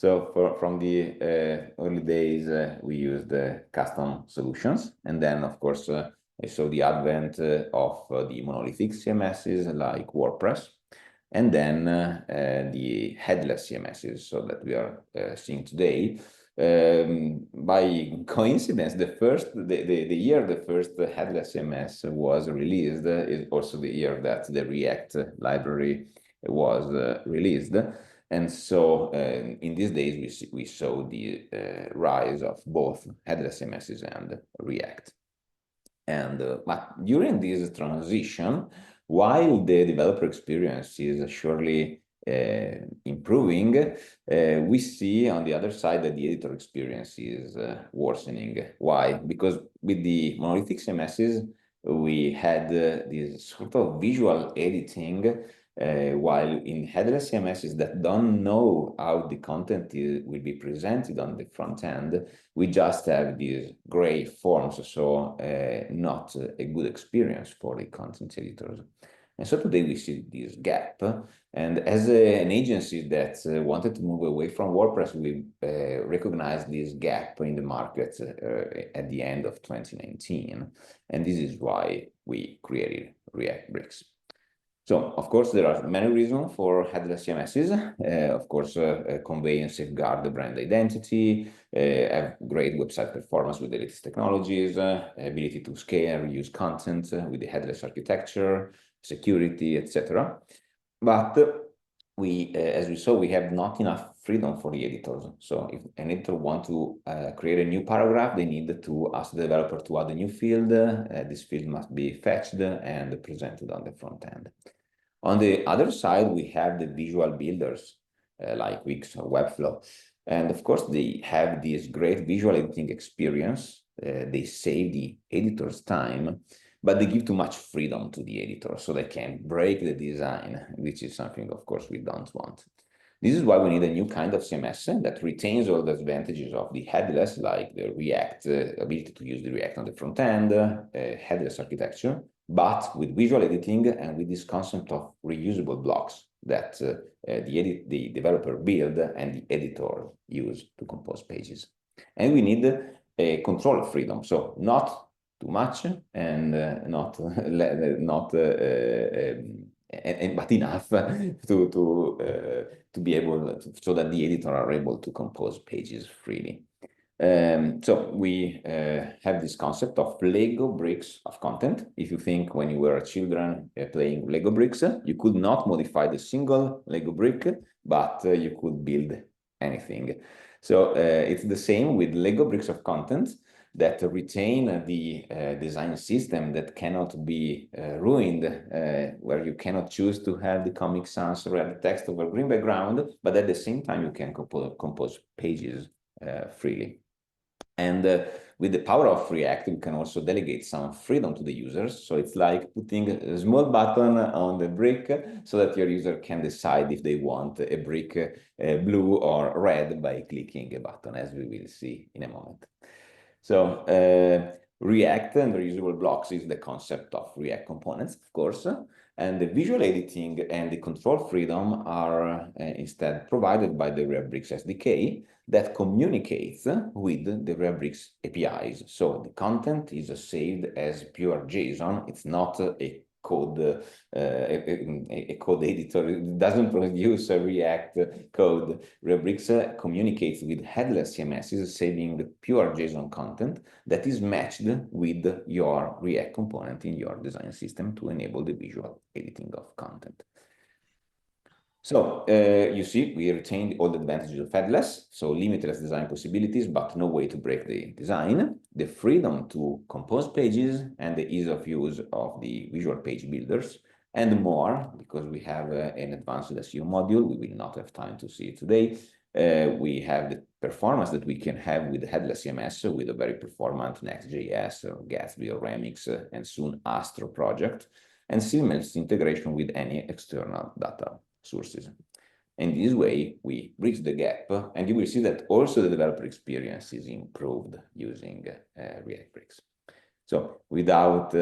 So from the early days, we used custom solutions. And then, of course, I saw the advent of the monolithic CMSs like WordPress. And then the headless CMSs, so that we are seeing today. By coincidence, the year the first headless CMS was released is also the year that the React library was released. And so in these days, we saw the rise of both headless CMSs and React. And but during this transition, while the developer experience is surely improving, we see on the other side that the editor experience is worsening. Why? Because with the monolithic CMSs, we had this sort of visual editing, while in headless CMSs that don't know how the content will be presented on the front end, we just have these gray forms, so not a good experience for the content editors. And so today we see this gap. And as an agency that wanted to move away from WordPress, we recognized this gap in the market at the end of 2019. And this is why we created React Bricks. So, of course, there are many reasons for headless CMSs. Of course, convey and safeguard the brand identity, have great website performance with the latest technologies, ability to scale and reuse content with the headless architecture, security, etc. But as we saw, we have not enough freedom for the editors. So if an editor wants to create a new paragraph, they need to ask the developer to add a new field. This field must be fetched and presented on the front end. On the other side, we have the visual builders like Wix or Webflow. And of course, they have this great visual editing experience. They save the editor's time, but they give too much freedom to the editor, so they can break the design, which is something, of course, we don't want. This is why we need a new kind of CMS that retains all the advantages of the headless, like the React, ability to use the React on the front end, headless architecture, but with visual editing and with this concept of reusable blocks that the developer build and the editor use to compose pages. And we need a control of freedom, so not too much and but enough to be able to, so that the editor are able to compose pages freely. So we have this concept of Lego bricks of content. If you think when you were children playing Lego bricks, you could not modify the single Lego brick, but you could build anything. So it's the same with Lego bricks of content that retain the design system that cannot be ruined, where you cannot choose to have the Comic Sans red text over green background, but at the same time you can compose pages freely. And with the power of React, we can also delegate some freedom to the users. So it's like putting a small button on the brick so that your user can decide if they want a brick blue or red by clicking a button, as we will see in a moment. So React and reusable blocks is the concept of React components, of course, and the visual editing and the control freedom are instead provided by the ReactBricks SDK that communicates with the ReactBricks APIs. So the content is saved as pure JSON. It's not a code, a code editor. It doesn't produce a React code. ReactBricks communicates with headless CMSs, saving the pure JSON content that is matched with your React component in your design system to enable the visual editing of content. So you see, we retained all the advantages of headless, so limitless design possibilities, but no way to break the design, the freedom to compose pages, and the ease of use of the visual page builders, and more, because we have an advanced SEO module. We will not have time to see it today. We have the performance that we can have with the headless CMS, with a very performant Next.js or Gatsby or Remix, and soon Astro project, and seamless integration with any external data sources. In this way, we bridge the gap, and you will see that also the developer experience is improved using React Bricks. So without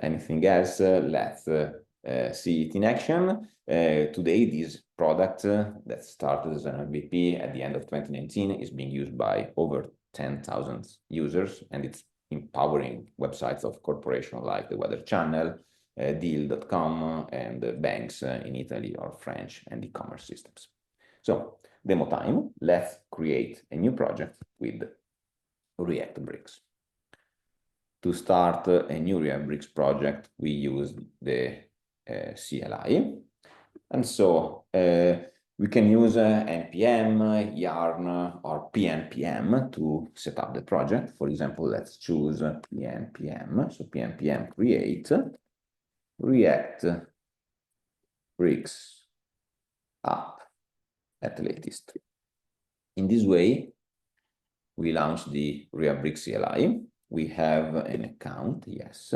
anything else, let's see it in action. Today, this product that started as an MVP at the end of 2019 is being used by over 10,000 users, and it's empowering websites of corporations like the Weather Channel, Deal.com, and banks in Italy or French and e-commerce systems. So, demo time. Let's create a new project with React Bricks. To start a new React Bricks project, we use the CLI. And so we can use npm, yarn, or pnpm to set up the project. For example, let's choose pnpm. So pnpm create React Bricks app at latest. In this way, we launch the React Bricks CLI. We have an account, yes.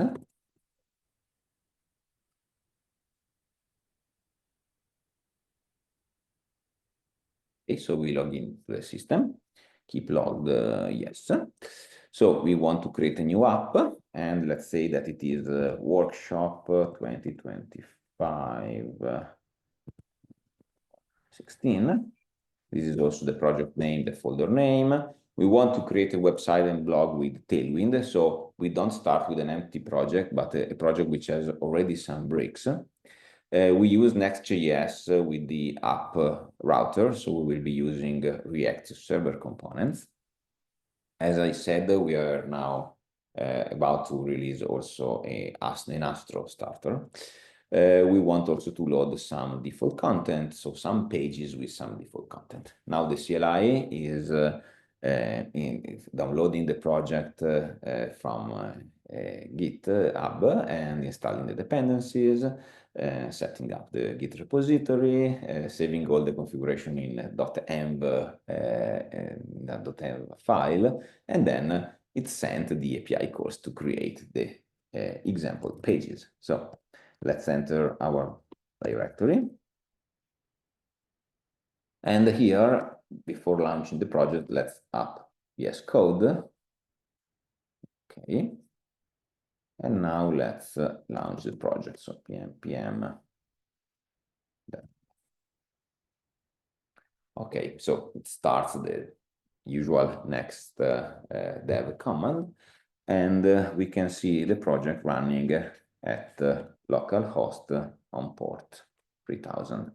Okay, so we log into the system, keep logged, yes. So we want to create a new app, and let's say that it is workshop 2025 16. This is also the project name, the folder name. We want to create a website and blog with Tailwind, so we don't start with an empty project, but a project which has already some bricks. We use Next.js with the App Router, so we will be using React server components. As I said, we are now about to release also an Astro starter. We want also to load some default content, so some pages with some default content. Now the CLI is downloading the project from GitHub and installing the dependencies, setting up the Git repository, saving all the configuration in .env file, and then it sent the API calls to create the example pages. So let's enter our directory. And here, before launching the project, let's up VSCode. Okay. And now let's launch the project. So pnpm. Okay, so it starts the usual next dev command, and we can see the project running at localhost on port 3000.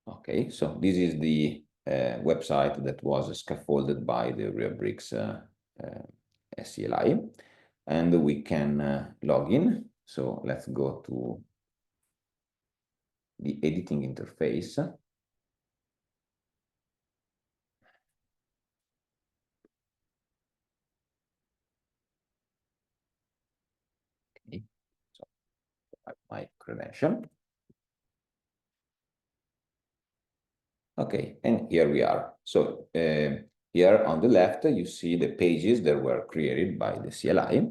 Okay, so this is the website that was scaffolded by the React Bricks CLI, and we can log in. So let's go to the editing interface. Okay, so I have my credential. Okay, and here we are. So here on the left, you see the pages that were created by the CLI.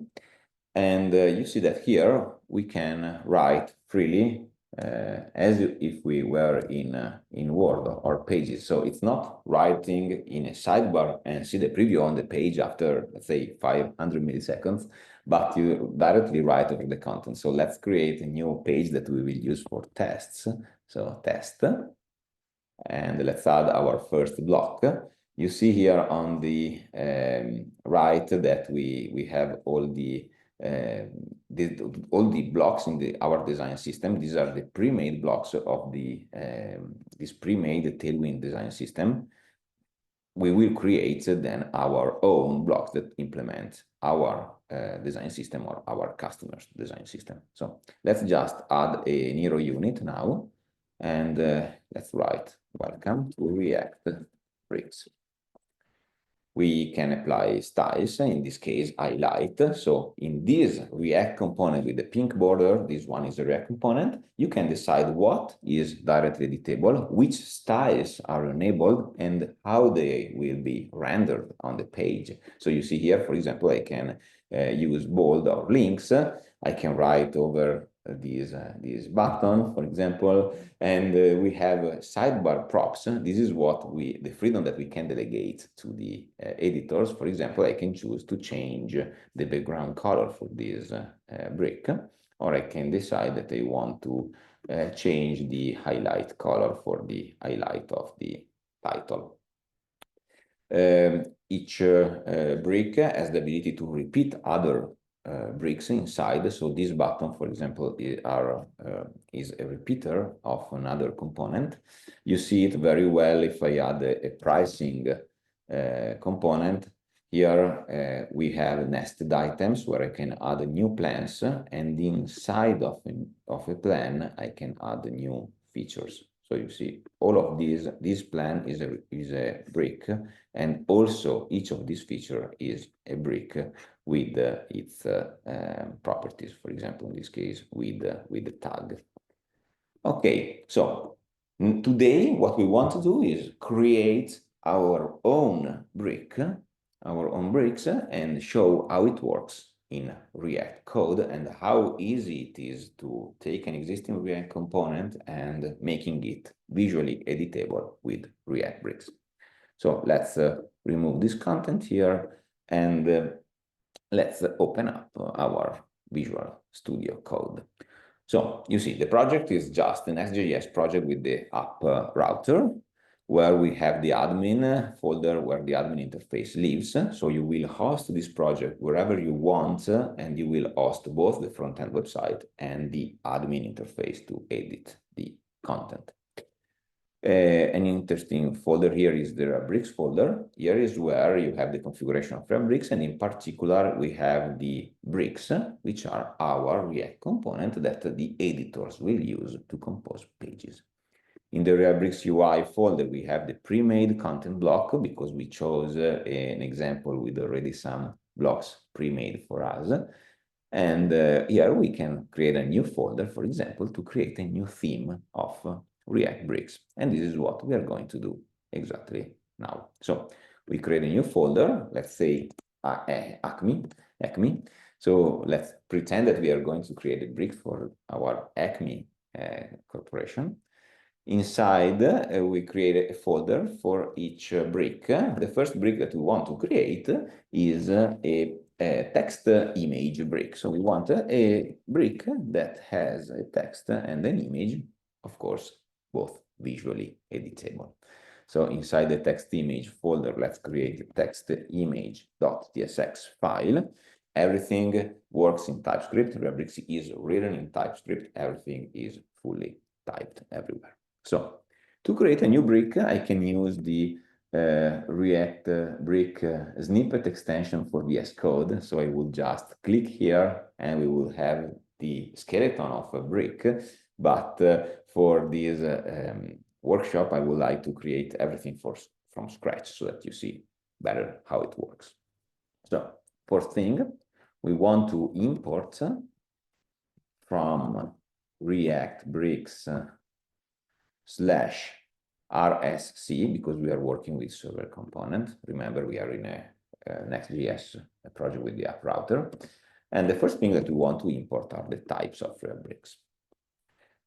And you see that here we can write freely as if we were in Word or Pages. So it's not writing in a sidebar and see the preview on the page after, let's say, 500 milliseconds, but you directly write over the content. So let's create a new page that we will use for tests. So test. And let's add our first block. You see here on the right that we have all the blocks in our design system. These are the pre-made blocks of this pre-made Tailwind design system. We will create then our own blocks that implement our design system or our customer's design system. So let's just add a Nero unit now, and let's write welcome to React Bricks. We can apply styles, in this case, highlight. So in this React component with the pink border, this one is a React component, you can decide what is directly editable, which styles are enabled, and how they will be rendered on the page. So you see here, for example, I can use bold or links. I can write over this button, for example, and we have sidebar props. This is what the freedom that we can delegate to the editors. For example, I can choose to change the background color for this brick, or I can decide that I want to change the highlight color for the highlight of the title. Each brick has the ability to repeat other bricks inside. So this button, for example, is a repeater of another component. You see it very well if I add a pricing component. Here we have nested items where I can add new plans, and inside of a plan I can add new features. So you see all of this plan is a brick, and also each of these features is a brick with its properties. For example, in this case, with the tag. Okay, so today what we want to do is create our own brick, our own bricks, and show how it works in React code and how easy it is to take an existing React component and making it visually editable with React bricks. So let's remove this content here, and let's open up our Visual Studio Code. So you see, the project is just the Next.js project with the app router, where we have the admin folder where the admin interface lives. So you will host this project wherever you want, and you will host both the front-end website and the admin interface to edit the content. An interesting folder here is the Rubrics folder. Here is where you have the configuration of Rubrics, and in particular, we have the bricks, which are our React component that the editors will use to compose pages. In the Rubrics UI folder, we have the pre-made content block because we chose an example with already some blocks pre-made for us. And here we can create a new folder, for example, to create a new theme of React bricks. And this is what we are going to do exactly now. So we create a new folder, let's say Acme. So let's pretend that we are going to create a brick for our Acme corporation. Inside, we create a folder for each brick. The first brick that we want to create is a text image brick. So we want a brick that has a text and an image, of course, both visually editable. So inside the text image folder, let's create a text image.tsx file. Everything works in TypeScript. Rubrics is written in TypeScript. Everything is fully typed everywhere. So to create a new brick, I can use the React brick snippet extension for VSCode. So I will just click here and we will have the skeleton of a brick. But for this workshop, I would like to create everything from scratch so that you see better how it works. So first thing, we want to import from React bricks /RSC, because we are working with server component. Remember, we are in a Next.js project with the App Router. And the first thing that we want to import are the types of bricks.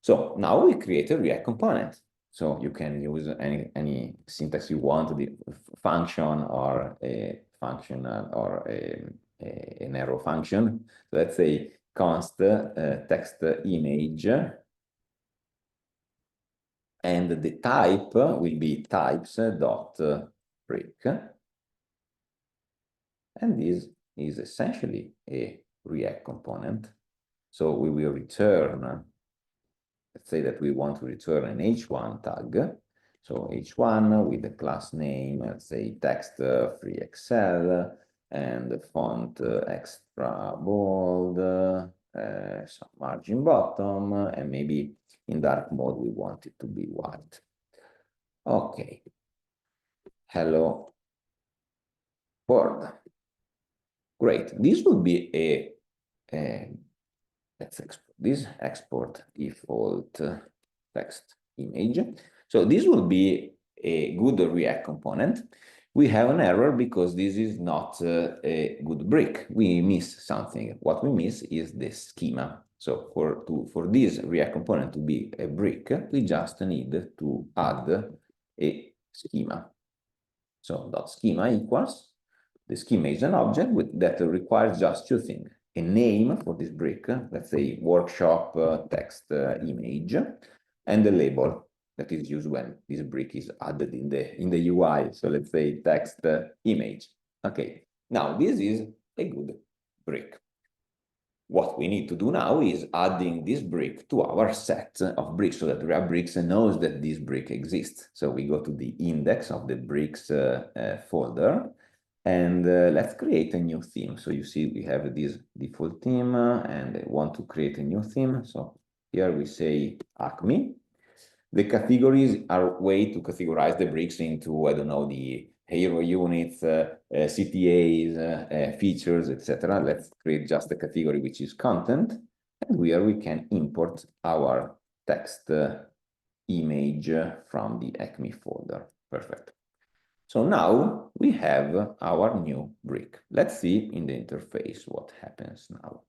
So now we create a React component. So you can use any syntax you want, the function or a functional or an arrow function. So let's say const text image, and the type will be types.brick. And this is essentially a React component. So we will return, let's say that we want to return an h1 tag. So h1 with the class name, let's say text free Excel, and the font extra bold, some margin bottom, and maybe in dark mode we want it to be white. Okay. Hello world. Great. This would be let's export this, export default text image. So this will be a good React component. We have an error because this is not a good brick. We miss something. What we miss is the schema. So for this React component to be a brick, we just need to add a schema. So dot schema equals, the schema is an object that requires just two things: a name for this brick, let's say workshop text image, and a label that is used when this brick is added in the UI. So let's say text image. Okay, now this is a good brick. What we need to do now is adding this brick to our set of bricks so that React Bricks knows that this brick exists. So we go to the index of the bricks folder, and let's create a new theme. So you see we have this default theme and I want to create a new theme. So here we say Acme. The categories are a way to categorize the bricks into, I don't know, the hero units, CTAs, features, etc. Let's create just a category which is content, and here we can import our text image from the Acme folder. Perfect. So now we have our new brick. Let's see in the interface what happens now.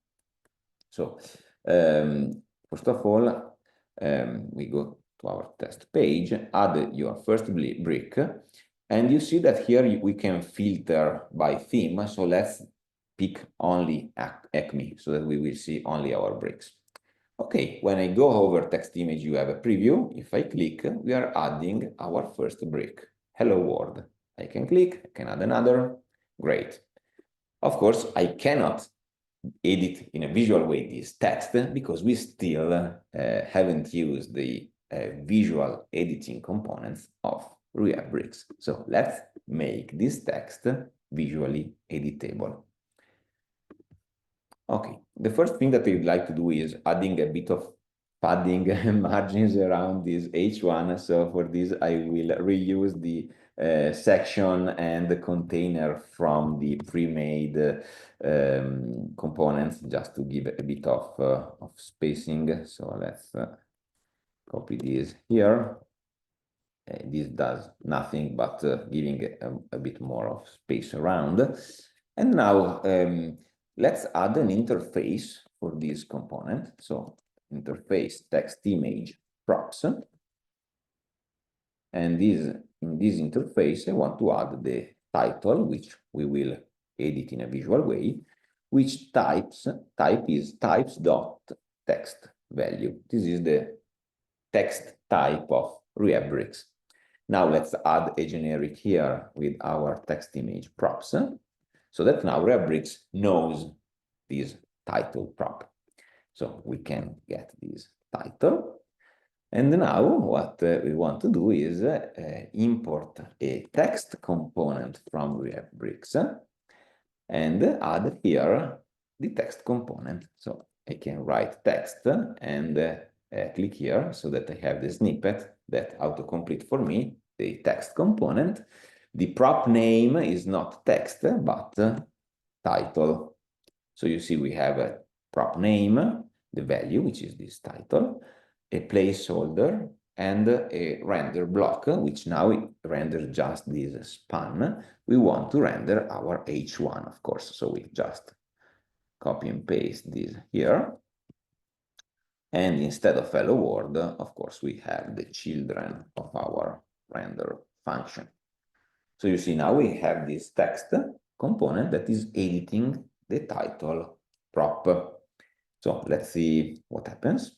So first of all, we go to our test page, add your first brick, and you see that here we can filter by theme. So let's pick only Acme so that we will see only our bricks. Okay, when I go over text image, you have a preview. If I click, we are adding our first brick, hello world. I can click, I can add another, great. Of course, I cannot edit in a visual way this text because we still haven't used the visual editing components of React Bricks. So let's make this text visually editable. Okay, the first thing that I'd like to do is adding a bit of padding margins around this H1. So for this, I will reuse the section and the container from the pre-made components just to give a bit of spacing. So let's copy this here. This does nothing but giving a bit more of space around. And now let's add an interface for this component. So interface text image props. And in this interface, I want to add the title, which we will edit in a visual way, which type is types.text value. This is the text type of React Bricks. Now let's add a generic here with our text image props, so that now React Bricks knows this title prop. So we can get this title. And now what we want to do is import a text component from React Bricks and add here the text component. So I can write text and click here so that I have the snippet that autocomplete for me, the text component. The prop name is not text, but title. So you see we have a prop name, the value, which is this title, a placeholder, and a render block, which now renders just this span. We want to render our H1, of course. So we just copy and paste this here. And instead of hello world, of course, we have the children of our render function. So you see now we have this text component that is editing the title prop. So let's see what happens.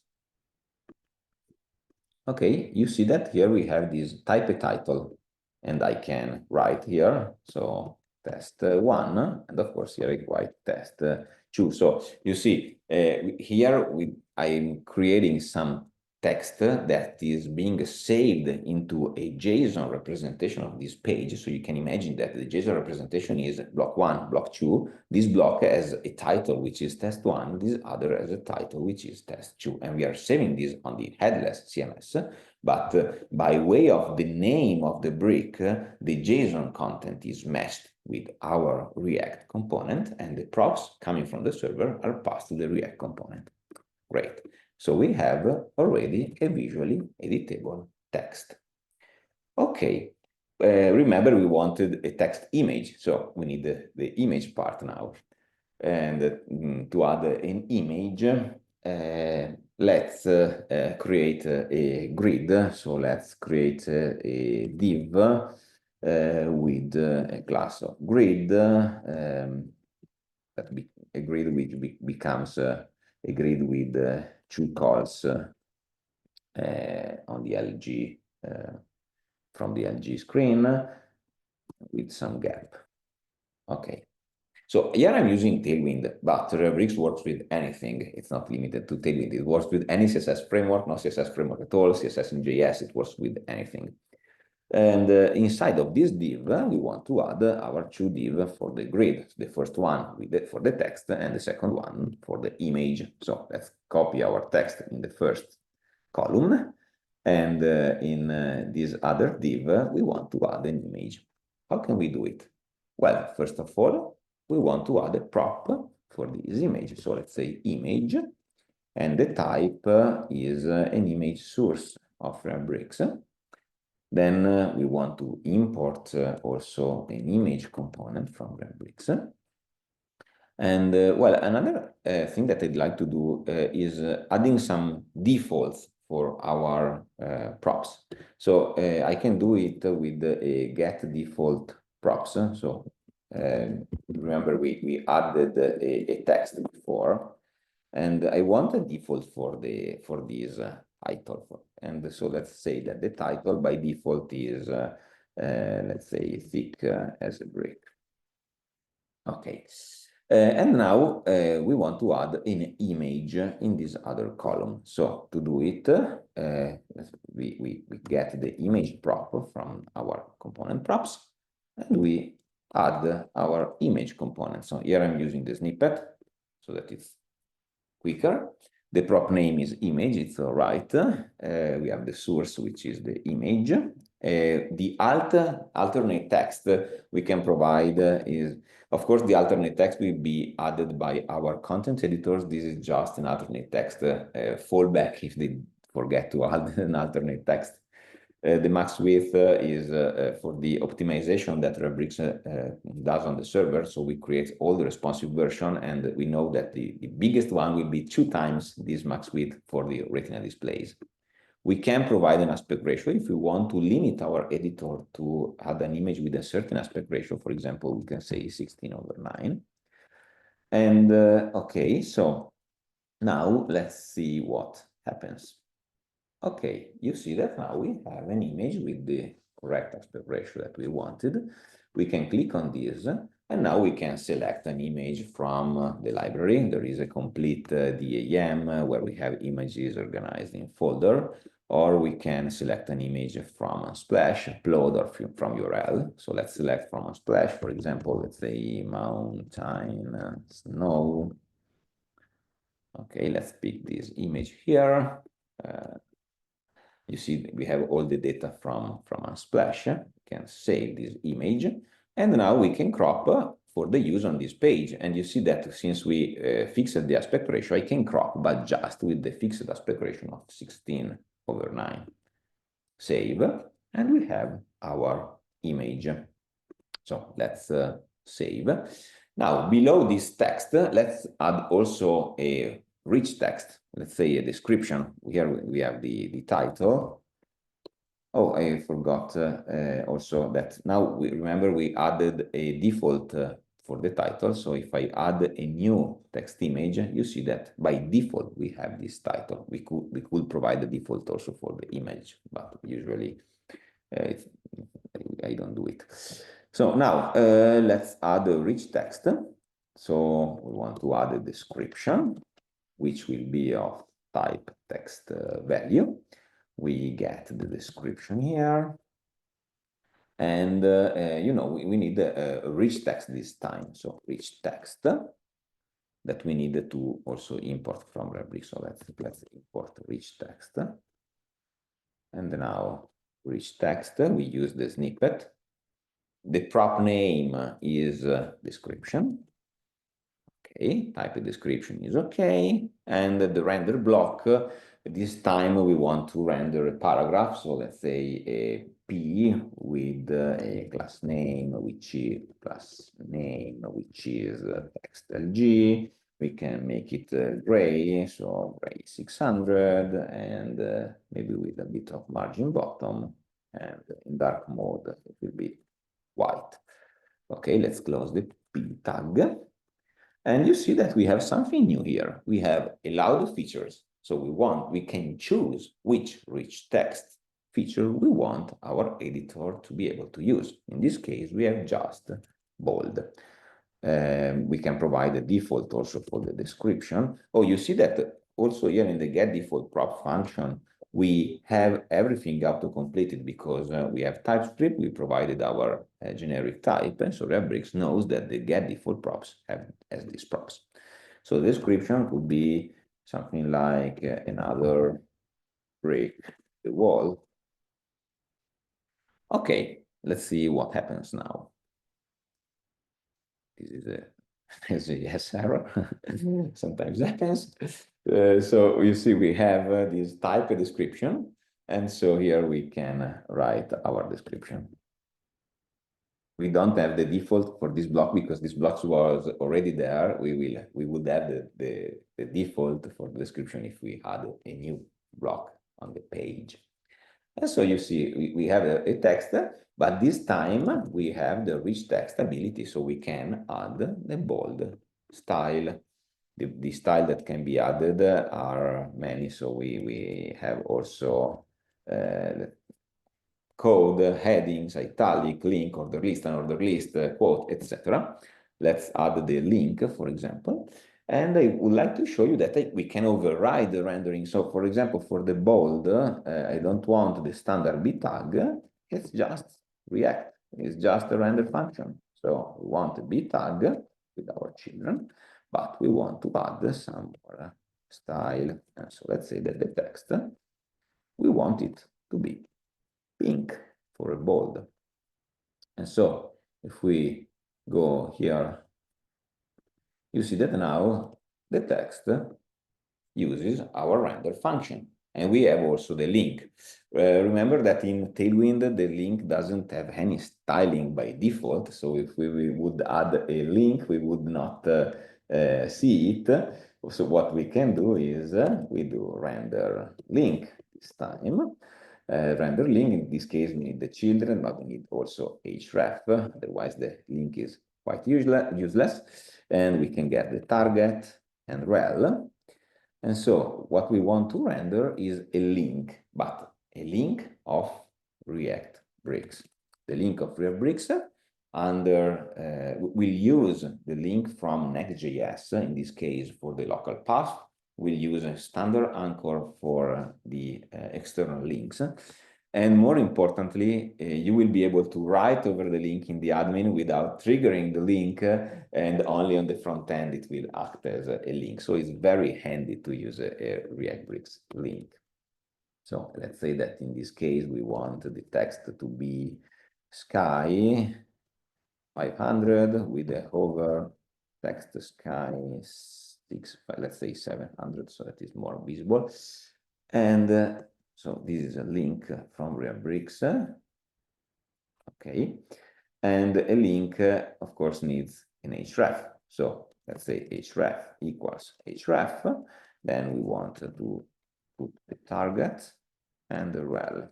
Okay, you see that here we have this type a title, and I can write here, so test1, and of course here I write test2. So you see here I'm creating some text that is being saved into a JSON representation of this page. So you can imagine that the JSON representation is block 1, block 2. This block has a title, which is test1. This other has a title, which is test2. And we are saving this on the headless CMS. But by way of the name of the brick, the JSON content is matched with our React component, and the props coming from the server are passed to the React component. Great. So we have already a visually editable text. Okay, remember we wanted a text image, so we need the image part now. And to add an image, let's create a grid. So let's create a div with a class of grid, a grid which becomes a grid with 2 calls on the LG from the LG screen with some gap. Okay. So here I'm using Tailwind, but Rubrics works with anything. It's not limited to Tailwind. It works with any CSS framework, no CSS framework at all, CSS in JS, it works with anything. And inside of this div, we want to add our 2 div for the grid. The first one for the text and the second one for the image. So let's copy our text in the first column. And in this other div, we want to add an image. How can we do it? Well, first of all, we want to add a prop for this image. So let's say image, and the type is an image source of Rubrics. Then we want to import also an image component from Rubrics. And well, another thing that I'd like to do is adding some defaults for our props. So I can do it with a get default props. So remember we added a text before, and I want a default for this title. And so let's say that the title by default is let's say thick as a brick. Okay. And now we want to add an image in this other column. So to do it, we get the image prop from our component props, and we add our image component. So here I'm using the snippet so that it's quicker. The prop name is image, it's all right. We have the source, which is the image. The alternate text we can provide is, of course, the alternate text will be added by our content editors. This is just an alternate text fallback if they forget to add an alternate text. The max width is for the optimization that Rubrics does on the server. So we create all the responsive version, and we know that the biggest one will be 2 times this max width for the retina displays. We can provide an aspect ratio if we want to limit our editor to add an image with a certain aspect ratio. For example, we can say 16/9. And okay, so now let's see what happens. Okay, you see that now we have an image with the correct aspect ratio that we wanted. We can click on this, and now we can select an image from the library. There is a complete DAM where we have images organized in folder, or we can select an image from Unsplash, upload, or from URL. So let's select from Unsplash, for example, let's say mountain, snow. Okay, let's pick this image here. You see, we have all the data from Unsplash. We can save this image, and now we can crop for the use on this page. And you see that since we fixed the aspect ratio, I can crop, but just with the fixed aspect ratio of 16/9. Save, and we have our image. So let's save. Now, below this text, let's add also a rich text, let's say a description. Here we have the title. Oh, I forgot also that now remember we added a default for the title. So if I add a new text image, you see that by default we have this title. We could provide the default also for the image, but usually I don't do it. So now let's add a rich text. So we want to add a description, which will be of type text value. We get the description here. And, you know, we need a rich text this time. So rich text that we need to also import from Rubrics. So let's import rich text. And now rich text, we use the snippet. The prop name is description. Okay, type of description is okay. And the render block, this time we want to render a paragraph. So let's say a P with a class name, which is text LG, We can make it gray, so gray 600, and maybe with a bit of margin bottom, and in dark mode it will be white. Okay, let's close the P tag. And you see that we have something new here. We have allowed features. So we can choose which rich text feature we want our editor to be able to use. In this case, we have just bold. We can provide a default also for the description. Oh, you see that also here in the get default prop function, we have everything auto-completed because we have TypeScript, we provided our generic type, and so React knows that the get default props has these props. So the description could be something like another break the wall. Okay, let's see what happens now. This is a yes error. Sometimes happens. So you see we have this type description, and so here we can write our description. We don't have the default for this block because this block was already there. We would have the default for the description if we add a new block on the page. And so you see we have a text, but this time we have the rich text ability, so we can add the bold style. The style that can be added are many, so we have also code, headings, italic, link, order list, unordered list, quote, etc. Let's add the link, for example. And I would like to show you that we can override the rendering. So, for example, for the bold, I don't want the standard B tag. It's just React. It's just a render function. So we want a B tag with our children, but we want to add some more style. And so let's say that the text, we want it to be pink for a bold. And so if we go here, you see that now the text uses our render function. And we have also the link. Remember that in Tailwind, the link doesn't have any styling by default. So if we would add a link, we would not see it. So what we can do is we do render link this time. Render link, in this case, we need the children, but we need also href. Otherwise, the link is quite useless. And we can get the target and rel. And so what we want to render is a link, but a link of React bricks. The link of React bricks we'll use the link from Next.js, in this case for the local path. We'll use a standard anchor for the external links. And more importantly, you will be able to write over the link in the admin without triggering the link, and only on the front end it will act as a link. So it's very handy to use a React Bricks link. So let's say that in this case, we want the text to be sky 500 with the hover text sky 6, let's say 700, so that is more visible. And so this is a link from React Bricks. Okay. And a link, of course, needs an href. So let's say href equals href. Then we want to put the target and the rel.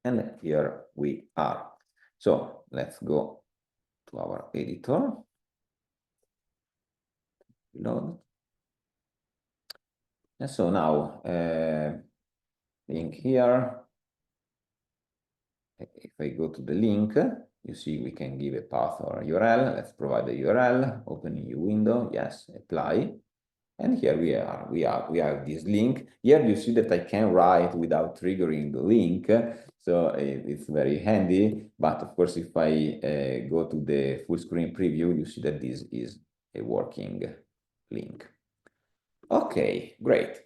And here we are. So let's go to our editor. Load. And so now, link here. If I go to the link, you see we can give a path or a URL. Let's provide the URL, open a new window, yes, apply. And here we are, we have this link. Here you see that I can write without triggering the link. So it's very handy. But of course, if I go to the full screen preview, you see that this is a working link. Okay, great.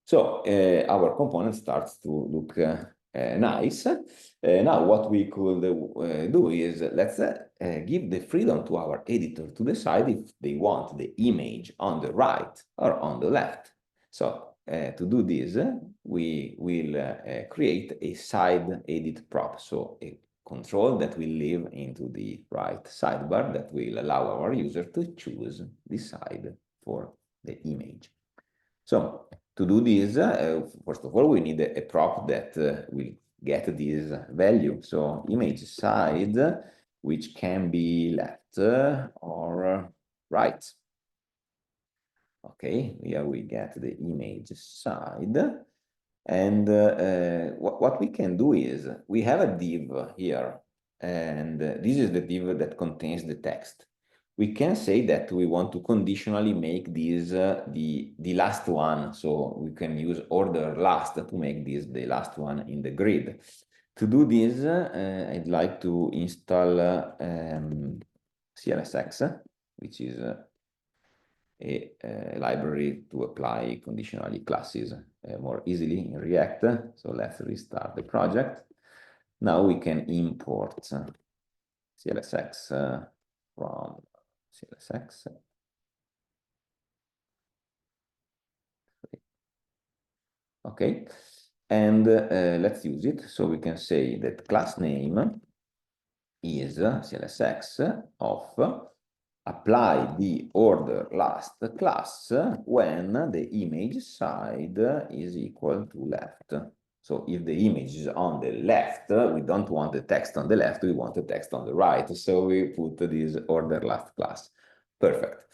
So our component starts to look nice. Now what we could do is let's give the freedom to our editor to decide if they want the image on the right or on the left. So to do this, we will create a side edit prop. So a control that will live into the right sidebar that will allow our user to choose the side for the image. So to do this, first of all, we need a prop that will get this value. So image side, which can be left or right. Okay, here we get the image side. And what we can do is we have a div here, and this is the div that contains the text. We can say that we want to conditionally make this the last one, so we can use order last to make this the last one in the grid. To do this, I'd like to install CLSX, which is a library to apply conditionally classes more easily in React. So let's restart the project. Now we can import CLSX from CLSX. Okay, and let's use it. So we can say that class name is CLSX of apply the order last class when the image side is equal to left. So if the image is on the left, we don't want the text on the left, we want the text on the right. So we put this order last class. Perfect.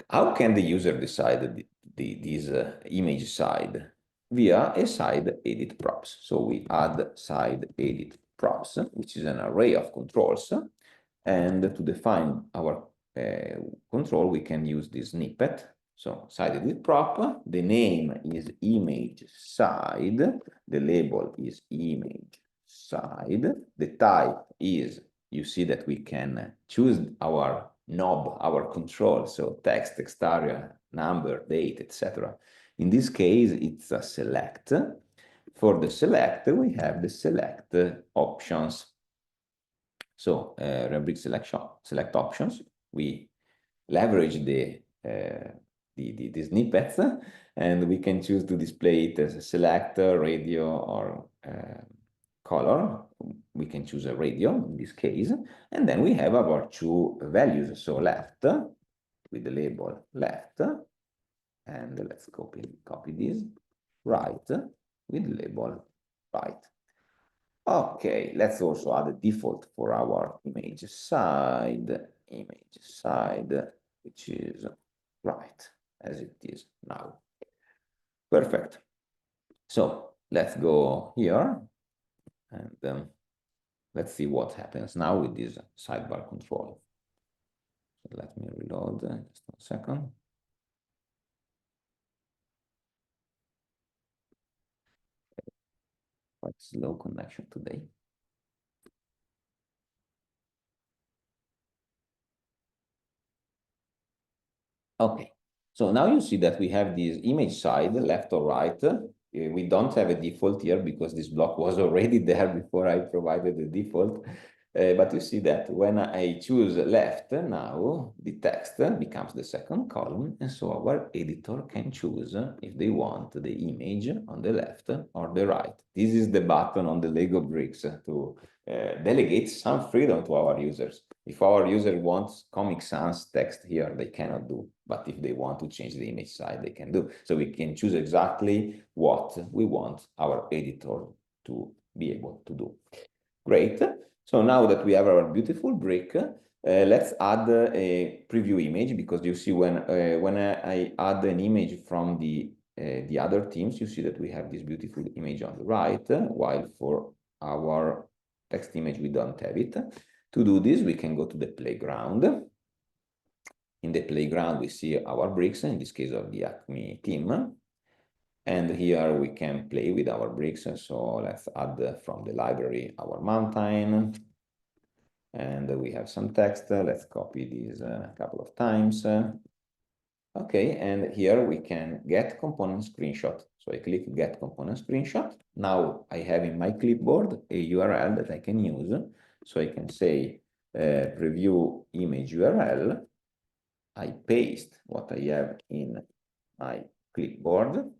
How can the user decide this image side? Via a side edit props. So we add side edit props, which is an array of controls. And to define our control, we can use this snippet. So side edit prop, the name is image side, the label is image side, the type is, you see that we can choose our knob, our control, so text, text area, number, date, etc. In this case, it's a select. For the select, we have the select options. So rubric select options, we leverage the snippets, and we can choose to display it as a select, radio, or color. We can choose a radio in this case, and then we have our two values. So left with the label left, and let's copy this, right with label right. Okay, let's also add a default for our image side, which is right, as it is now. Perfect. So let's go here, and let's see what happens now with this sidebar control. So let me reload just a second. Quite slow connection today. Okay, so now you see that we have this image side, left or right. We don't have a default here because this block was already there before I provided the default. But you see that when I choose left, now the text becomes the second column, and so our editor can choose if they want the image on the left or the right. This is the button on the Lego bricks to delegate some freedom to our users. If our user wants Comic Sans text here, they cannot do. But if they want to change the image side, they can do. So we can choose exactly what we want our editor to be able to do. Great. So now that we have our beautiful brick, let's add a preview image, because you see when I add an image from the other teams, you see that we have this beautiful image on the right, while for our text image, we don't have it. To do this, we can go to the playground. In the playground, we see our bricks, in this case of the Acme team. And here we can play with our bricks. So let's add from the library our mountain. And we have some text. Let's copy this a couple of times. Okay, and here we can get component screenshot. So I click get component screenshot. Now I have in my clipboard a URL that I can use. So I can say preview image URL. I paste what I have in my clipboard.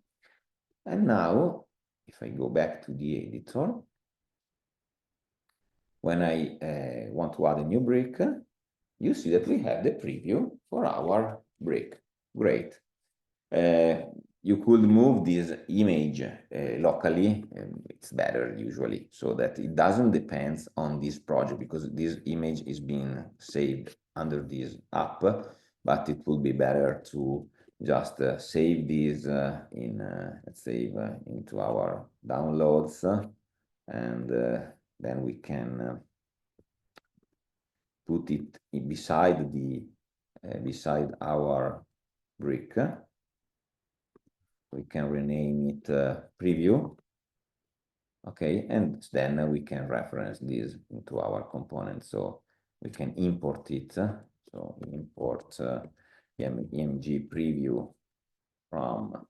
And now, if I go back to the editor, when I want to add a new brick, you see that we have the preview for our brick. Great. You could move this image locally. It's better usually, so that it doesn't depend on this project, because this image is being saved under this app, but it would be better to just save this let's save into our downloads, and then we can put it beside beside our brick. We can rename it preview. Okay, and then we can reference this into our component. So we can import it. So import img preview from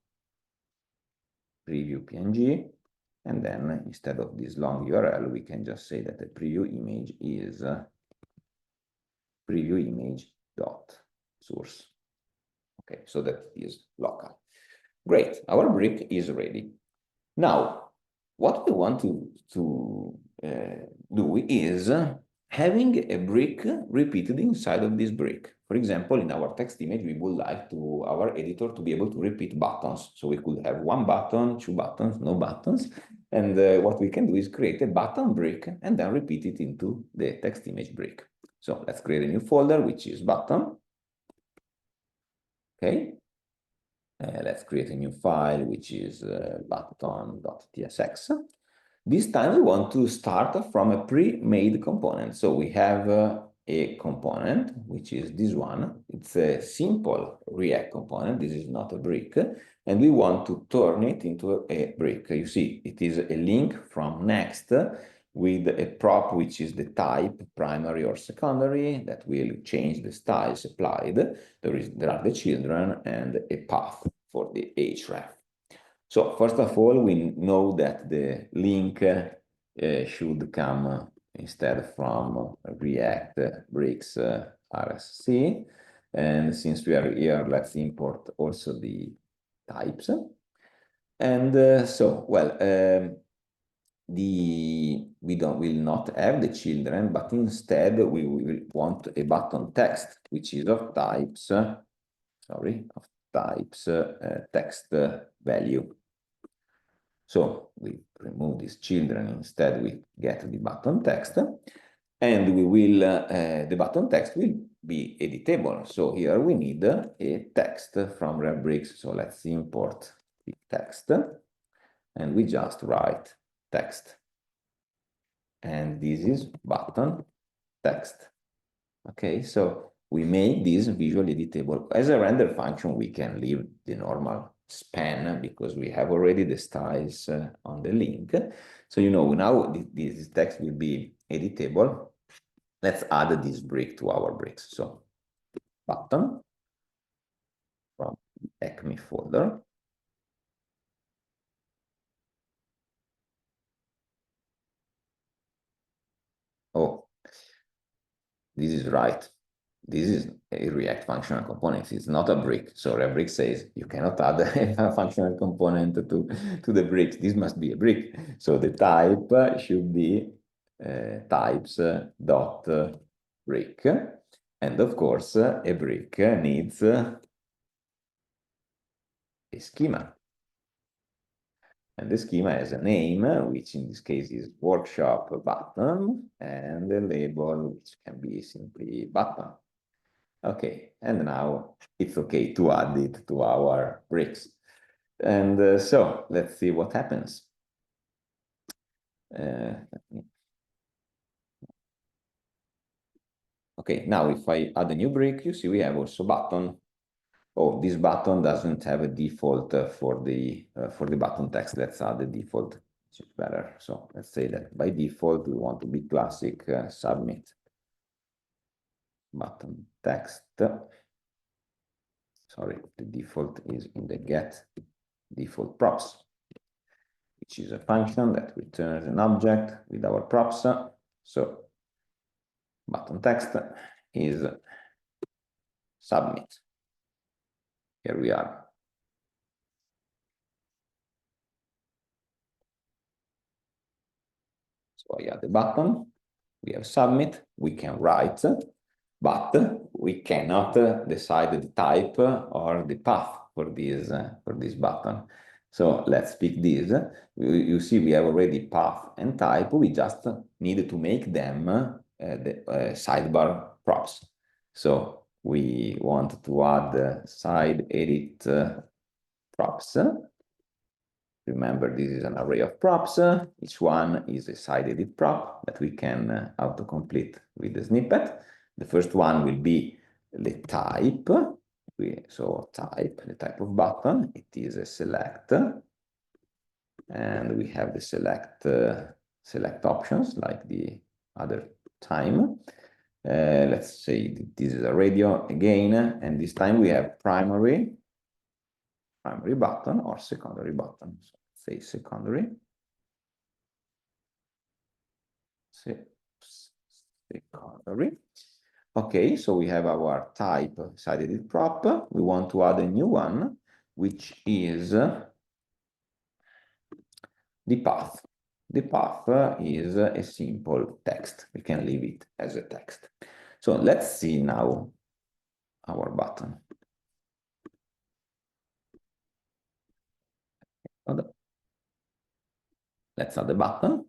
preview png. And then instead of this long URL, we can just say that the preview image is preview image dot source. Okay, so that is local. Great, our brick is ready. Now, what we want to do is having a brick repeated inside of this brick. For example, in our text image, we would like our editor to be able to repeat buttons. So we could have one button, two buttons, no buttons. And what we can do is create a button brick and then repeat it into the text image brick. So let's create a new folder, which is button. Okay. Let's create a new file, which is button.tsx. This time we want to start from a pre-made component. So we have a component, which is this one. It's a simple React component. This is not a brick. And we want to turn it into a brick. You see, it is a link from Next with a prop, which is the type, primary or secondary, that will change the styles applied. There are the children and a path for the href. So first of all, we know that the link should come instead from React bricks RSC. And since we are here, let's import also the types. And we will not have the children, but instead we will want a button text, which is of types, text value. So we remove these children, instead we get the button text, and we will the button text will be editable. So here we need a text from RevBricks. So let's import the text, and we just write text. And this is button text. Okay, so we make this visually editable. As a render function, we can leave the normal span because we have already the styles on the link. So you know now this text will be editable. Let's add this brick to our bricks. So button from Acme folder. Oh, this is right. This is a React functional component. It's not a brick. So RevBrick says you cannot add a functional component to the brick. This must be a brick. So the type should be types dot brick. And of course, a brick needs a schema. And the schema has a name, which in this case is workshop button, and a label, which can be simply button. Okay, and now it's okay to add it to our bricks. And so let's see what happens. Okay, now if I add a new brick, you see we have also button. Oh, this button doesn't have a default for the button text. Let's add the default, which is better. So let's say that by default we want to be classic submit button text. Sorry, the default is in the get default props, which is a function that returns an object with our props. So button text is submit. Here we are. So I add the button, we have submit, we can write, but we cannot decide the type or the path for this button. So let's pick this. You see we have already path and type. We just need to make them the sidebar props. So we want to add side edit props. Remember, this is an array of props. Each one is a side edit prop that we can autocomplete with the snippet. The first one will be the type. So type, the type of button, it is a select. And we have the select options like the other time. Let's say this is a radio again, and this time we have primary button or secondary button. So say secondary. Secondary. Okay, so we have our type side edit prop. We want to add a new one, which is the path. The path is a simple text. We can leave it as a text. So let's see now our button. Let's add the button.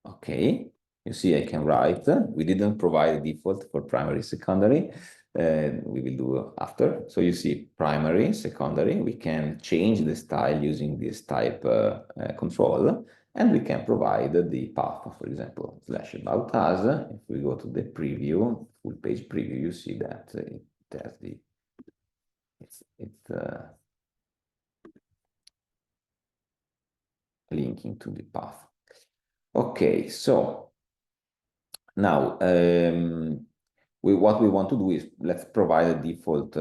Okay, you see I can write. We didn't provide a default for primary, secondary. We will do after. So you see primary, secondary. We can change the style using this type control, and we can provide the path, for example, /about us. If we go to the preview, full page preview, you see that it has the linking to the path. Okay, so now what we want to do is let's provide a default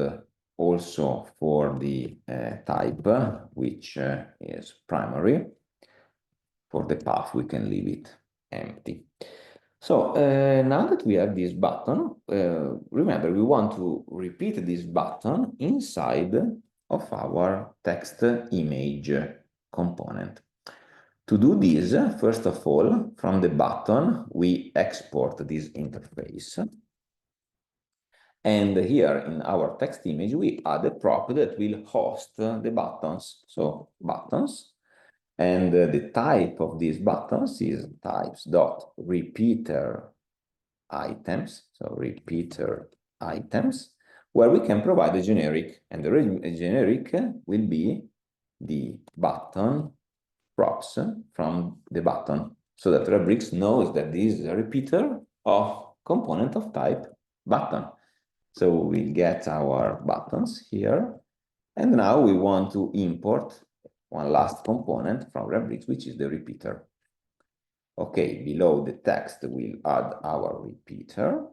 also for the type, which is primary. For the path, we can leave it empty. So now that we have this button, remember we want to repeat this button inside of our text image component. To do this, first of all, from the button, we export this interface. And here in our text image, we add a prop that will host the buttons. So buttons. And the type of these buttons is types.repeater items. So repeater items, where we can provide a generic. And the generic will be the button props from the button, so that Rubrix knows that this is a repeater of component of type button. So we get our buttons here, and now we want to import one last component from Rubrix, which is the repeater. Okay, below the text we'll add our repeater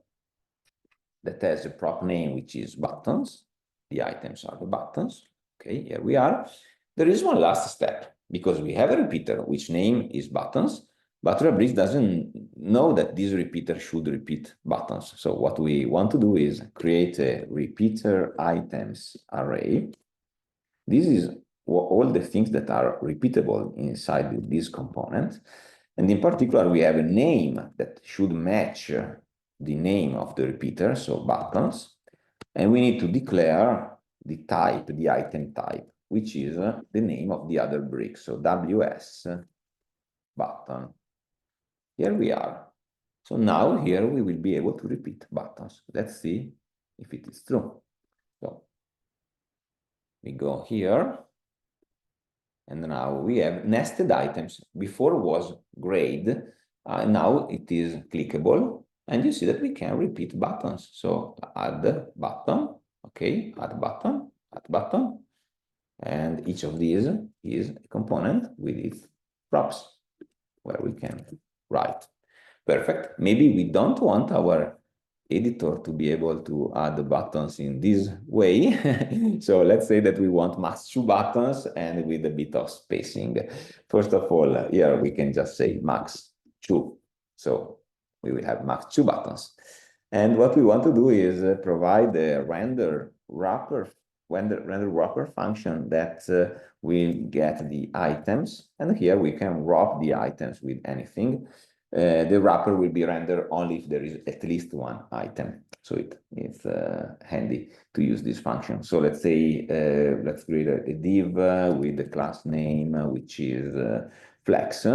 that has a prop name, which is buttons. The items are the buttons. Okay, here we are. There is one last step, because we have a repeater which name is buttons, but Rubrix doesn't know that this repeater should repeat buttons. So what we want to do is create a repeater items array. This is all the things that are repeatable inside this component. And in particular, we have a name that should match the name of the repeater, so buttons. And we need to declare the type, the item type, which is the name of the other brick, so WS button. Here we are. So now here we will be able to repeat buttons. Let's see if it is true. So we go here, and now we have nested items. Before was grade, now it is clickable, and you see that we can repeat buttons. So add button, okay, add button, and each of these is a component with its props where we can write. Perfect. Maybe we don't want our editor to be able to add the buttons in this way. So let's say that we want max 2 buttons and with a bit of spacing. First of all, here we can just say max 2. So we will have max 2 buttons. And what we want to do is provide a render wrapper function that will get the items. And here we can wrap the items with anything. the wrapper will be rendered only if there is at least one item. So it's handy to use this function. So let's say, let's create a div with the class name, which is flex,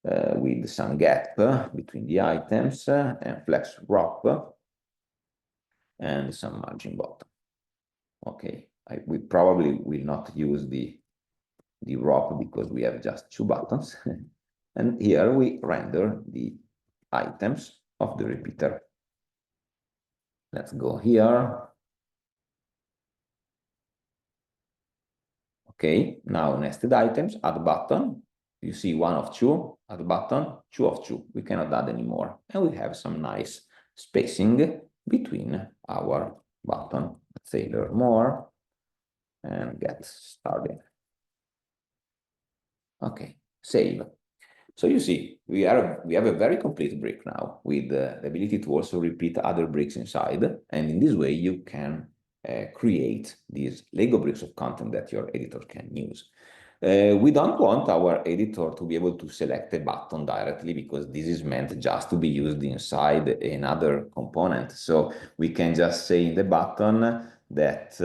with some gap between the items, and flex wrap, and some margin bottom. Okay, we probably will not use the wrap because we have just 2 buttons. And here we render the items of the repeater. Let's go here. Okay, now nested items, add button. You see 1 of 2, add button, 2 of 2. We cannot add anymore. And we have some nice spacing between our button. Let's say learn more and get started. Okay, save. So you see, we have a very complete brick now with the ability to also repeat other bricks inside. And in this way, you can create these Lego bricks of content that your editor can use. We don't want our editor to be able to select a button directly because this is meant just to be used inside another component. So we can just say in the button that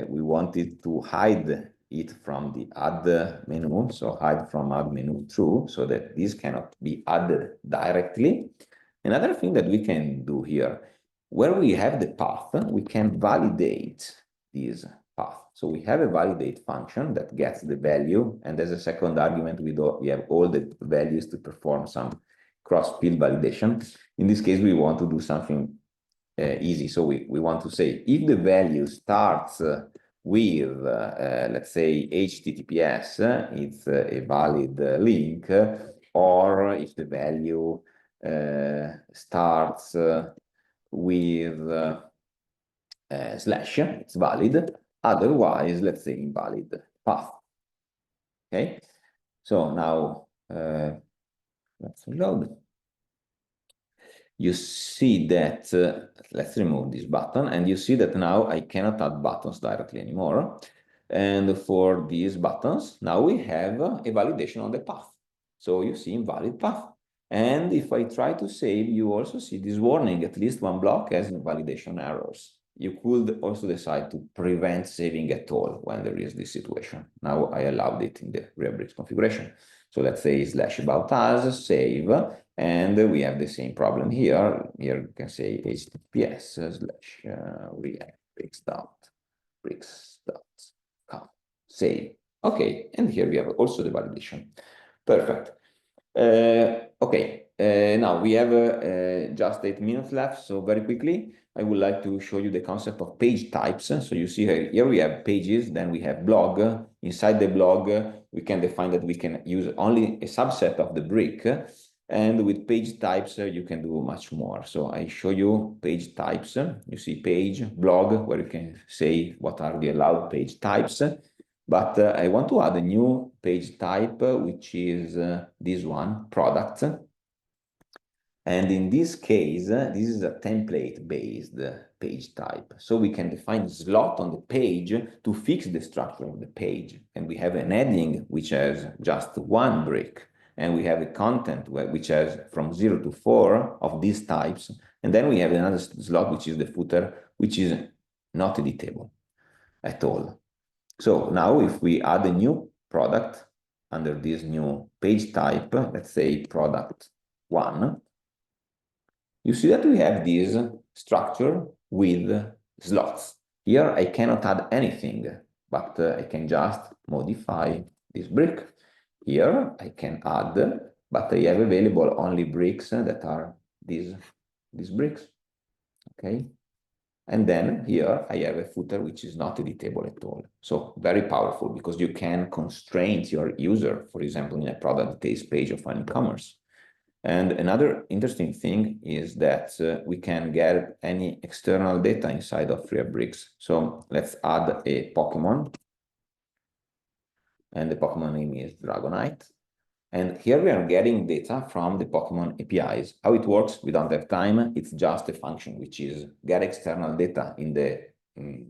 we want it to hide it from the add menu, so hide from add menu true, so that this cannot be added directly. Another thing that we can do here, where we have the path, we can validate this path. So we have a validate function that gets the value, and as a second argument, we have all the values to perform some cross-field validation. In this case, we want to do something easy. So we want to say if the value starts with, let's say, HTTPS, it's a valid link, or if the value starts with slash, it's valid. Otherwise, let's say invalid path. Okay, so now let's reload. You see that, let's remove this button, and you see that now I cannot add buttons directly anymore. And for these buttons, now we have a validation on the path. So you see invalid path. And if I try to save, you also see this warning, at least one block has validation errors. You could also decide to prevent saving at all when there is this situation. Now I allowed it in the React configuration. So let's say /about_us, save, and we have the same problem here. Here you can say https /react_bricks.com, save. Okay, and here we have also the validation. Perfect. Okay, now we have just 8 minutes left, so very quickly, I would like to show you the concept of page types. So you see here we have pages, then we have blog. Inside the blog, we can define that we can use only a subset of the brick. And with page types, you can do much more. So I show you page types. You see page, blog, where you can say what are the allowed page types. But I want to add a new page type, which is this one, product. And in this case, this is a template-based page type. So we can define slot on the page to fix the structure of the page. And we have an heading, which has just one brick. And we have a content which has from 0 to 4 of these types. And then we have another slot, which is the footer, which is not editable at all. So now if we add a new product under this new page type, let's say product 1, you see that we have this structure with slots. Here I cannot add anything, but I can just modify this brick. Here I can add, but I have available only bricks that are these bricks. Okay. And then here I have a footer which is not editable at all. So very powerful because you can constrain your user, for example, in a product details page of an e-commerce. And another interesting thing is that we can get any external data inside of React Bricks. So let's add a Pokemon. And the Pokemon name is Dragonite. And here we are getting data from the Pokemon APIs. How it works, we don't have time. It's just a function, which is get external data in the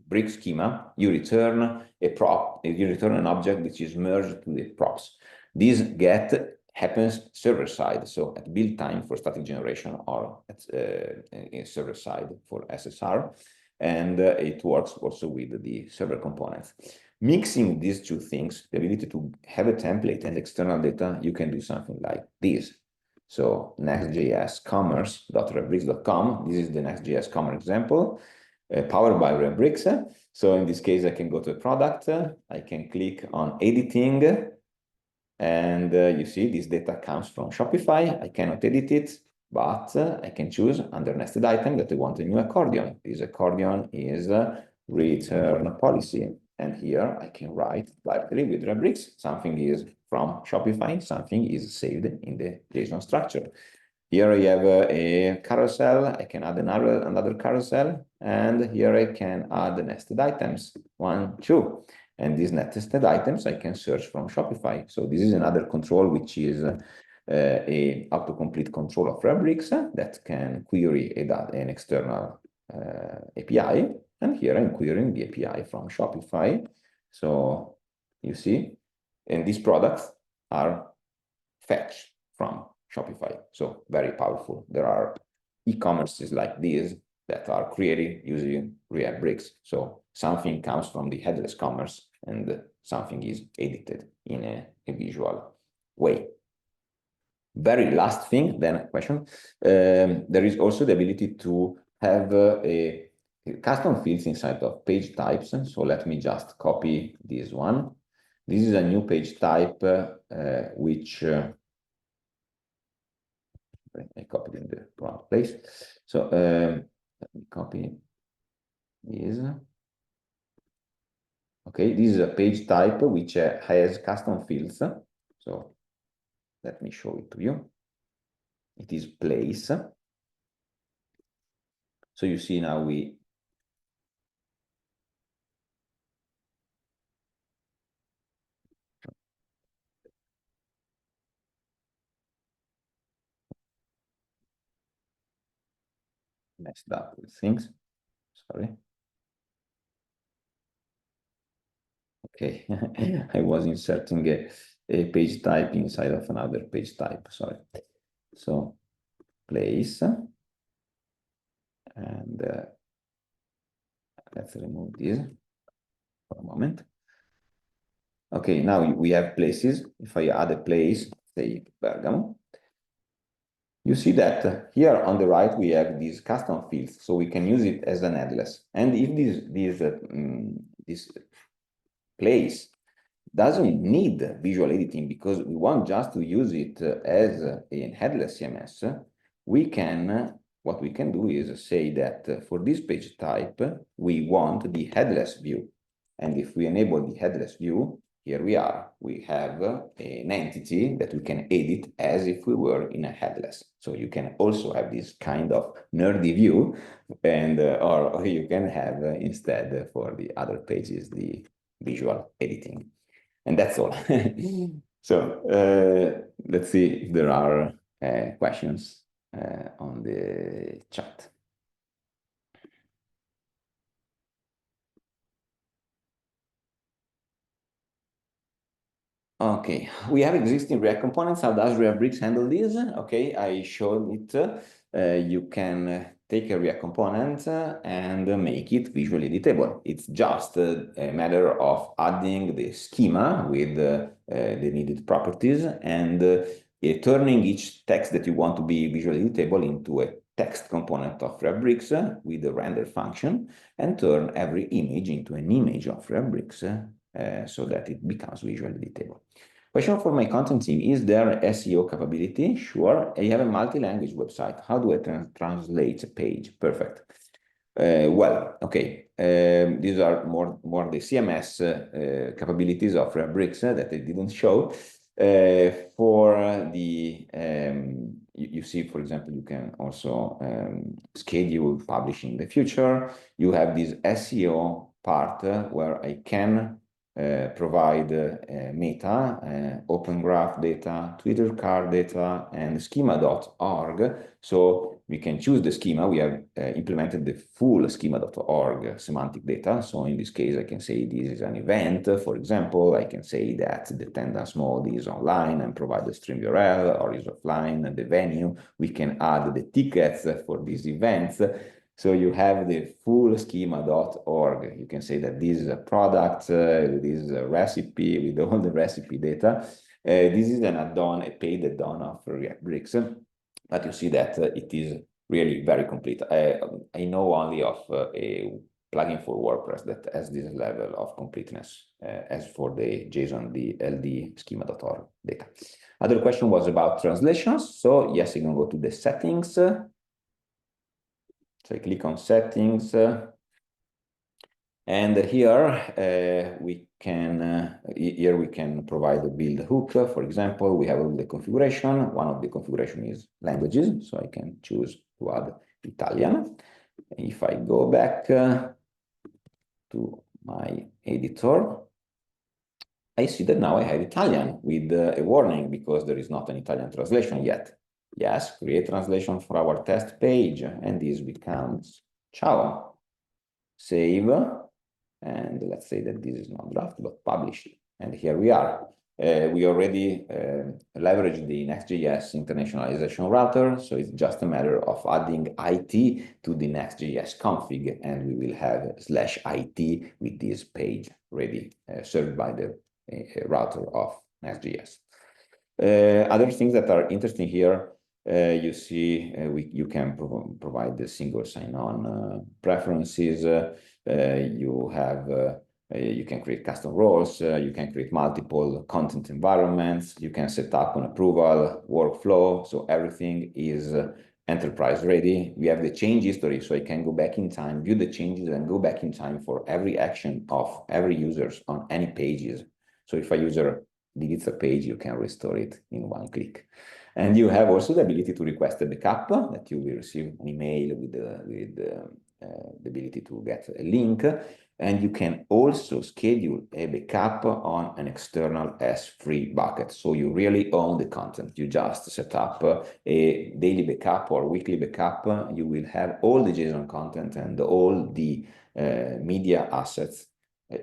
brick schema. You return a prop, you return an object which is merged to the props. This get happens server side, so at build time for static generation or at server side for SSR, and it works also with the server components. Mixing these two things, the ability to have a template and external data, you can do something like this. So Next.js commerce.revbricks.com, this is the Next.js commerce example, powered by RevBricks. So in this case, I can go to a product, I can click on editing, and you see this data comes from Shopify. I cannot edit it, but I can choose under nested item that I want a new accordion. This accordion is return policy. And here I can write directly with RevBricks. Something is from Shopify, something is saved in the JSON structure. Here I have a carousel, I can add another carousel, and here I can add the nested items, 1, 2. And these nested items I can search from Shopify. So this is another control, which is a autocomplete control of RevBricks that can query an external API. And here I'm querying the API from Shopify. So you see, and these products are fetched from Shopify. So very powerful. There are e-commerces like these that are created using RevBricks. So something comes from the headless commerce and something is edited in a visual way. Very last thing, then a question. There is also the ability to have a custom fields inside of page types. So let me just copy this one. This is a new page type, which I copied in the wrong place. So let me copy this. Okay, this is a page type which has custom fields. So let me show it to you. It is place. So you see now we messed up with things. Sorry. Okay, I was inserting a page type inside of another page type. Sorry. So place, and let's remove this for a moment. Okay, now we have places. If I add a place, say Bergamo, you see that here on the right we have these custom fields, so we can use it as an headless. And if this place doesn't need visual editing because we want just to use it as a headless CMS, we can, what we can do is say that for this page type, we want the headless view. And if we enable the headless view, here we are, we have an entity that we can edit as if we were in a headless. So you can also have this kind of nerdy view, and or you can have instead for the other pages the visual editing. And that's all. So let's see if there are questions on the chat. Okay, we have existing React components. How does RevBricks handle this? Okay, I showed it. You can take a React component and make it visually editable. It's just a matter of adding the schema with the needed properties and turning each text that you want to be visually editable into a text component of RevBricks with the render function, and turn every image into an image of RevBricks so that it becomes visually editable. Question for my content team: is there SEO capability? Sure. I have a multi-language website. How do I translate a page? Perfect. Well, okay. These are more the CMS capabilities of RevBricks that I didn't show. For the you see, for example, you can also schedule publishing in the future. You have this SEO part where I can provide meta, open graph data, Twitter card data, and schema.org. So we can choose the schema. We have implemented the full schema.org semantic data. So in this case, I can say this is an event. For example, I can say that the attendance mode is online and provide the stream URL, or is offline, and the venue. We can add the tickets for these events. So you have the full schema.org. You can say that this is a product, this is a recipe with all the recipe data. This is an add-on, a paid add-on of React Bricks, but you see that it is really very complete. I know only of a plugin for WordPress that has this level of completeness as for the JSON, the LD schema.org data. Other question was about translations. So yes, you can go to the settings. So I click on settings. And here we can provide a build hook. For example, we have all the configuration. One of the configuration is languages, so I can choose to add Italian. If I go back to my editor, I see that now I have Italian with a warning because there is not an Italian translation yet. Yes, create translation for our test page, and this becomes ciao. Save. And let's say that this is not draft, but published. And here we are. We already leveraged the Next.js internationalization router. So it's just a matter of adding IT to the Next.js config, and we will have /IT with this page ready, served by the router of Next.js. Other things that are interesting here, you see, you can provide the single sign-on preferences. You can create custom roles. You can create multiple content environments. You can set up an approval workflow. So everything is enterprise ready. We have the change history, so I can go back in time, view the changes, and go back in time for every action of every user on any pages. So if a user deletes a page, you can restore it in one click. And you have also the ability to request a backup, that you will receive an email with the ability to get a link. And you can also schedule a backup on an external S3 bucket. So you really own the content. You just set up a daily backup or weekly backup. You will have all the JSON content and all the media assets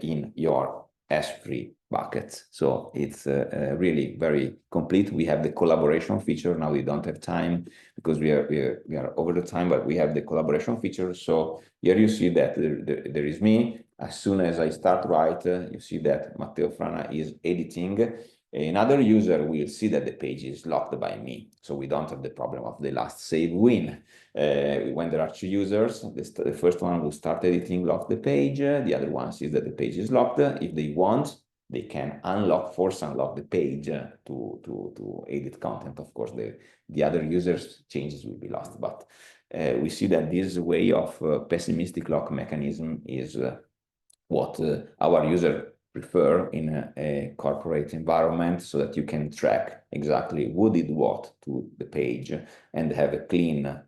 in your S3 buckets. So it's really very complete. We have the collaboration feature. Now we don't have time because we are over the time, but we have the collaboration feature. So here you see that there is me. As soon as I start write, you see that Matteo Frana is editing. Another user will see that the page is locked by me. So we don't have the problem of the last save win. When there are two users, the first one will start editing, lock the page. The other one sees that the page is locked. If they want, they can force unlock the page to edit content. Of course, the other users' changes will be lost. But we see that this way of pessimistic lock mechanism is what our user prefer in a corporate environment, so that you can track exactly who did what to the page and have a clean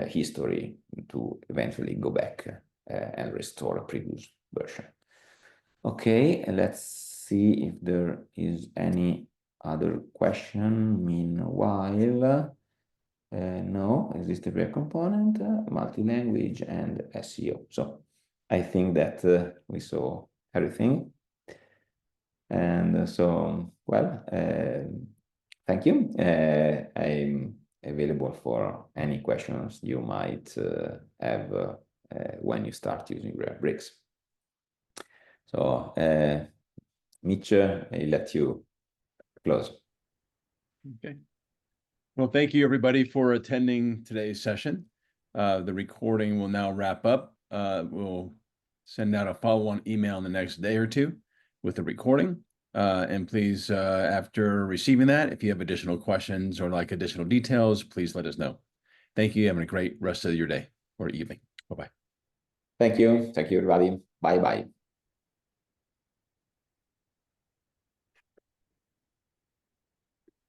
history to eventually go back and restore a previous version. Okay, let's see if there is any other question. Meanwhile, no, existing React component, multi-language, and SEO. So I think that we saw everything. And so, well, thank you. I'm available for any questions you might have when you start using React Bricks. So, Mitch, I let you close. Okay. Well, thank you, everybody, for attending today's session. The recording will now wrap up. We'll send out a follow-on email in the next day or two with the recording. And please, after receiving that, if you have additional questions or like additional details, please let us know. Thank you. Having a great rest of your day or evening. Bye-bye. Thank you. Thank you, everybody. Bye-bye.